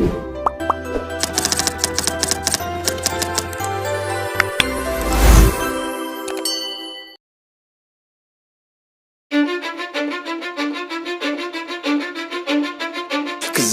Cause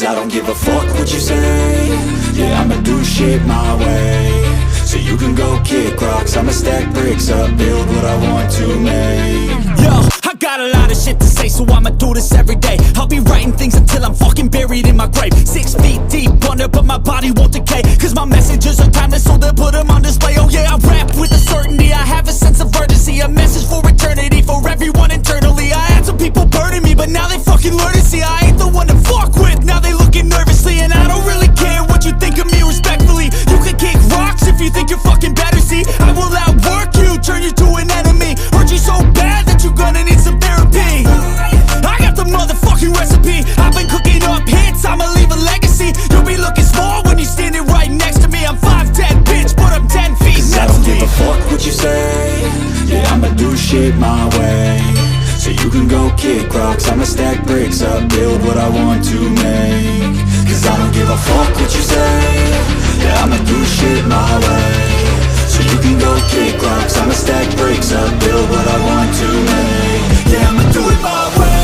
I don't give a fuck what you say. Yeah, I'ma do shit my way. So you can go kick rocks, I'ma stack bricks up, build what I want to make. Yo, I got a lot of shit to say, so I'ma do this every day. I'll be writing things until I'm fucking buried in my grave. 6 feet deep under, but my body won't decay. Cause my messages are timeless, so they'll put them on display. Oh yeah, I rap with a certainty, I have a sense of urgency. A message for eternity, for everyone internally. I had some people burning me, but now they fucking learn to see I ain't the one to fuck with, now they looking nervously. And I don't really care what you think of me, respectfully. You can kick rocks if you think you're fucking better, see. I will outwork you, turn you to an enemy. Hurt you so bad that you're gonna need some therapy. I got the motherfucking recipe. I've been cooking up hits, I'ma leave a legacy. You'll be looking small when you're standing right next to me. I'm 5'10", bitch, but I'm 10 feet Cause I don't give a fuck what you say. Yeah, I'ma do shit my way. So you can go kick rocks, I'ma stack bricks up, build what I want to make. Cause I don't give a fuck what you say. Yeah, I'ma do shit my way. So you can go kick rocks, I'ma stack bricks up, build what I want to make. Yeah, I'ma do it my way.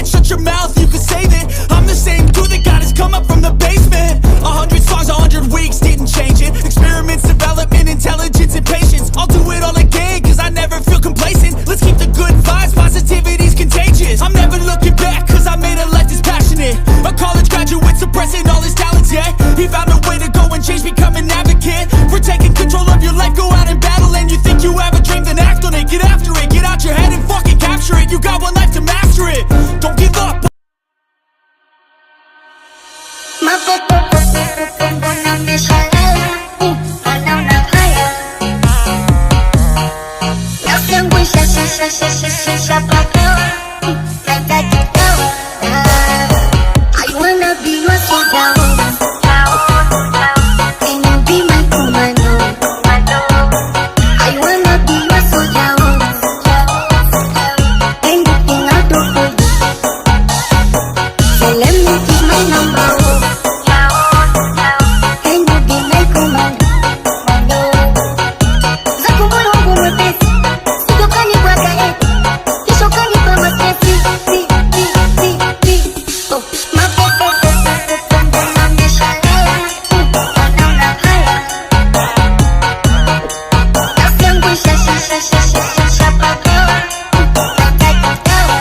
Shut your mouth, you can save it. I'm the same dude that got his come up from the basement. 100 songs, 100 weeks, didn't change it. Experiments, development, intelligence, and patience. I'll do it all again, cause I never feel complacent. Let's keep the good vibes, positivity's contagious. I'm never looking back, cause I made a life that's passionate. A college graduate suppressing all his talents, yeah. He found a way to go and change, become an advocate. For taking control of your life, go out and battle. And you think you have a dream, then act on it. Get after it, get out your head and fucking capture it. You got one life to master it. Don't give up. I wanna be your soldier. Can you be my commando? I wanna be your soldier. Anything I'll do for you. So let me give my number. Can you be my commando? Zakumburongo mwepesi, sitokani bwaga eti, kisho kanipa matesi. Oh, mapopo nameshalea, anaona haya. Nafsi yangu ishapagawa, natakitawa.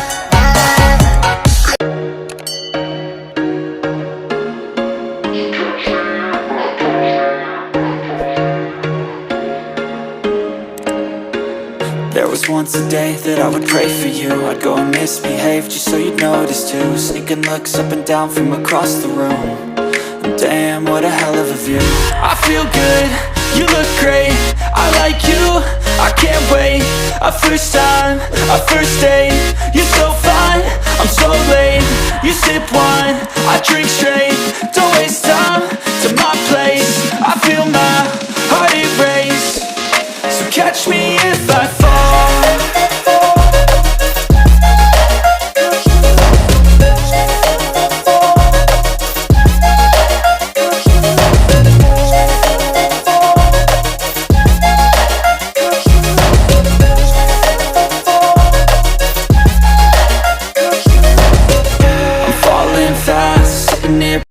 There was once a day that I would pray for you. I'd go and misbehave just so you'd notice too. Sneaking looks up and down from across the room. And damn, what a hell of a view. I feel good, you look great, I like you, I can't wait. A first time, a first date. You're so fine, I'm so late. You sip wine, I drink straight. Don't waste time to my place. I feel my heart erase. So catch me if I fall. I'm falling fast, sitting here